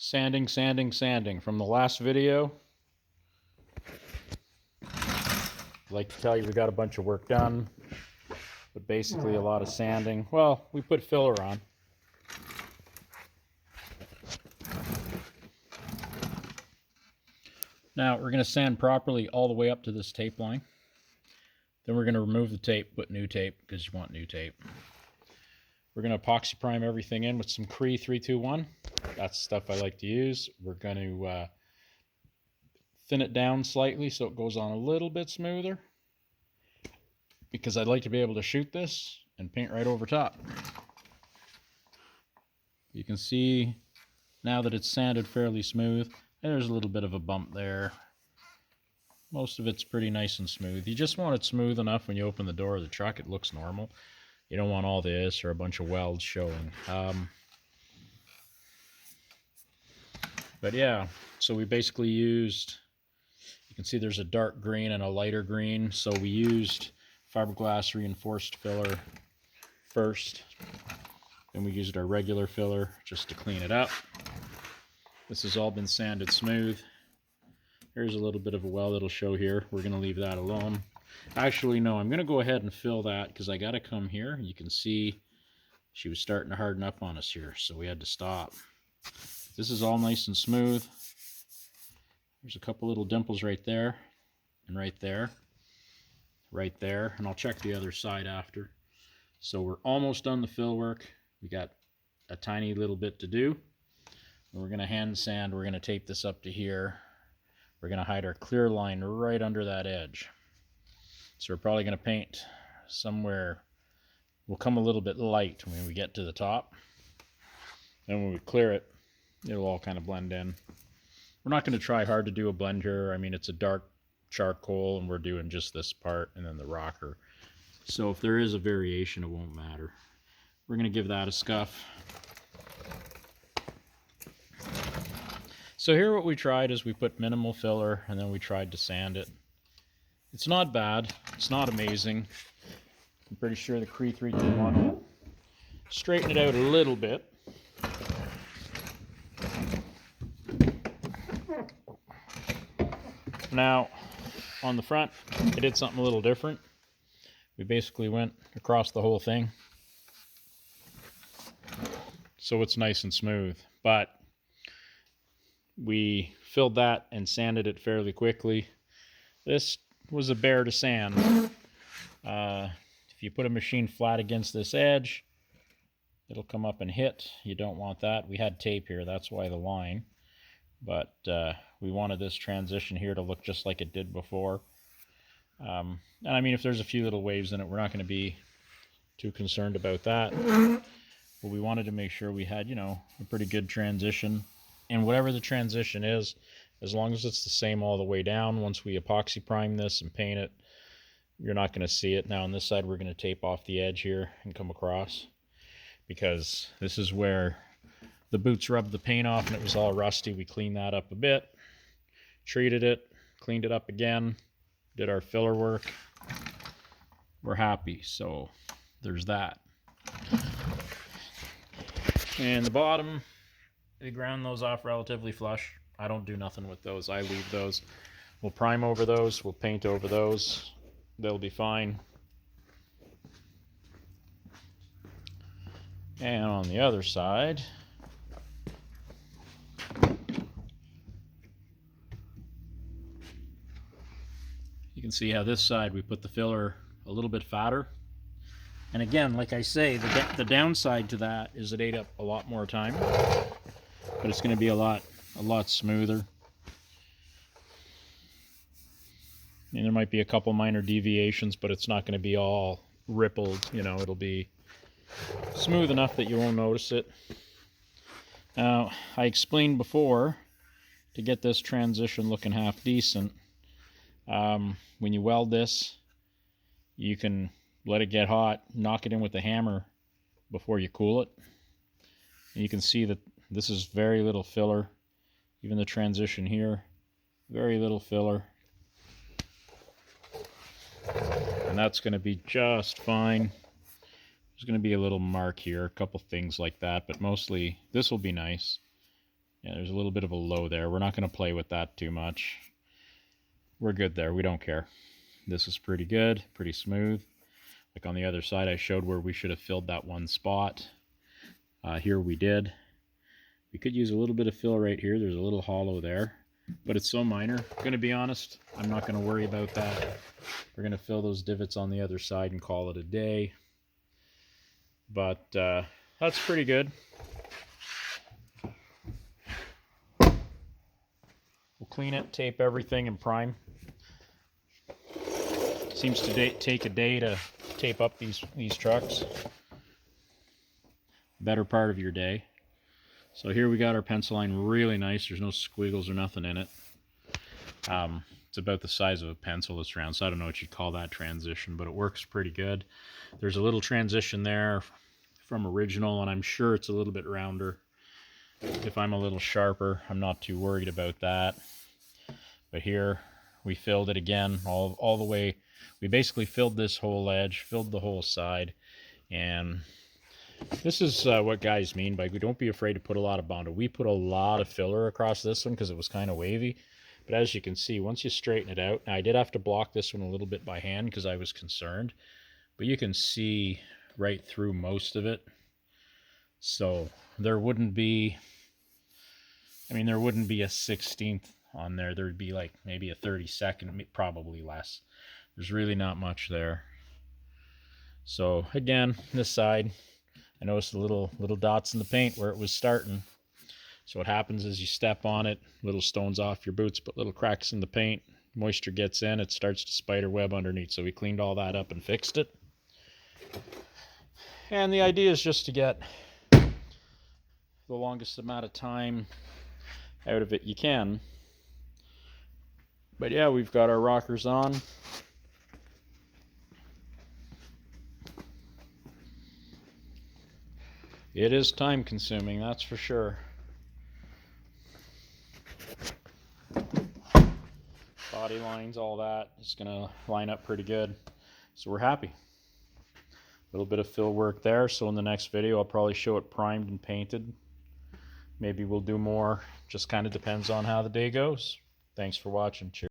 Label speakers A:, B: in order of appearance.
A: Sanding, sanding, sanding. From the last video, I'd like to tell you we got a bunch of work done, but basically a lot of sanding. Well, we put filler on. Now we're going to sand properly all the way up to this tape line. Then we're going to remove the tape, put new tape, because you want new tape. We're going to epoxy prime everything in with some Cree 321. That's the stuff I like to use. We're going to thin it down slightly so it goes on a little bit smoother, because I'd like to be able to shoot this and paint right over top. You can see now that it's sanded fairly smooth. There's a little bit of a bump there. Most of it's pretty nice and smooth. You just want it smooth enough when you open the door of the truck it looks normal. You don't want all this or a bunch of welds showing. But yeah, so we basically used, you can see there's a dark green and a lighter green. So we used fiberglass reinforced filler first. Then we used our regular filler just to clean it up. This has all been sanded smooth. Here's a little bit of a weld that'll show here. We're going to leave that alone. Actually, no, I'm going to go ahead and fill that because I got to come here. You can see she was starting to harden up on us here, so we had to stop. This is all nice and smooth. There's a couple little dimples right there, and right there, and I'll check the other side after. So we're almost done the fill work. We got a tiny little bit to do. We're going to hand sand. We're going to tape this up to here. We're going to hide our clear line right under that edge. So we're probably going to paint somewhere. We'll come a little bit light when we get to the top. And when we clear it, it'll all kind of blend in. We're not going to try hard to do a blend here. I mean, it's a dark charcoal and we're doing just this part and then the rocker. So if there is a variation, it won't matter. We're going to give that a scuff. So here what we tried is we put minimal filler and then we tried to sand it. It's not bad. It's not amazing. I'm pretty sure the Cree 321 will straighten it out a little bit. Now, on the front, I did something a little different. We basically went across the whole thing, so it's nice and smooth. But we filled that and sanded it fairly quickly. This was a bear to sand. If you put a machine flat against this edge, it'll come up and hit. You don't want that. We had tape here, that's why the line. But we wanted this transition here to look just like it did before. And I mean, if there's a few little waves in it, we're not going to be too concerned about that. But we wanted to make sure we had, you know, a pretty good transition. And whatever the transition is, as long as it's the same all the way down, once we epoxy prime this and paint it, you're not going to see it. Now on this side, we're going to tape off the edge here and come across, because this is where the boots rubbed the paint off and it was all rusty. We cleaned that up a bit, treated it, cleaned it up again, did our filler work. We're happy. So there's that. And the bottom, we ground those off relatively flush. I don't do nothing with those. I leave those. We'll prime over those. We'll paint over those. They'll be fine. And on the other side, you can see how this side we put the filler a little bit fatter. And again, like I say, the downside to that is it ate up a lot more time. But it's going to be a lot smoother. And there might be a couple minor deviations, but it's not going to be all rippled. You know, it'll be smooth enough that you won't notice it. Now, I explained before, to get this transition looking half decent, when you weld this, you can let it get hot, knock it in with a hammer before you cool it. And you can see that this is very little filler. Even the transition here, very little filler. And that's going to be just fine. There's going to be a little mark here, a couple things like that, but mostly this will be nice. Yeah, there's a little bit of a low there. We're not going to play with that too much. We're good there. We don't care. This is pretty good, pretty smooth. Like on the other side, I showed where we should have filled that one spot. Here we did. We could use a little bit of fill right here. There's a little hollow there, but it's so minor. Going to be honest, I'm not going to worry about that. We're going to fill those divots on the other side and call it a day. But that's pretty good. We'll clean it, tape everything, and prime. Seems to take a day to tape up these trucks. Better part of your day. So here we got our pencil line, really nice. There's no squiggles or nothing in it. It's about the size of a pencil this round, so I don't know what you'd call that transition, but it works pretty good. There's a little transition there from original, and I'm sure it's a little bit rounder. If I'm a little sharper, I'm not too worried about that. But here we filled it again all the way. We basically filled this whole edge, filled the whole side, and this is what guys mean by don't be afraid to put a lot of Bondo. We put a lot of filler across this one because it was kind of wavy. But as you can see, once you straighten it out, now I did have to block this one a little bit by hand because I was concerned. But you can see right through most of it. So there wouldn't be, there wouldn't be a 16th on there. There'd be like maybe a 32nd, probably less. There's really not much there. So again, this side, I noticed the little dots in the paint where it was starting. So what happens is you step on it, little stones off your boots, but little cracks in the paint, moisture gets in, it starts to spider web underneath. So we cleaned all that up and fixed it. And the idea is just to get the longest amount of time out of it you can. But yeah, we've got our rockers on. It is time consuming, that's for sure. Body lines, all that is going to line up pretty good. So we're happy. A little bit of fill work there. So in the next video, I'll probably show it primed and painted. Maybe we'll do more. Just kind of depends on how the day goes. Thanks for watching. Cheers.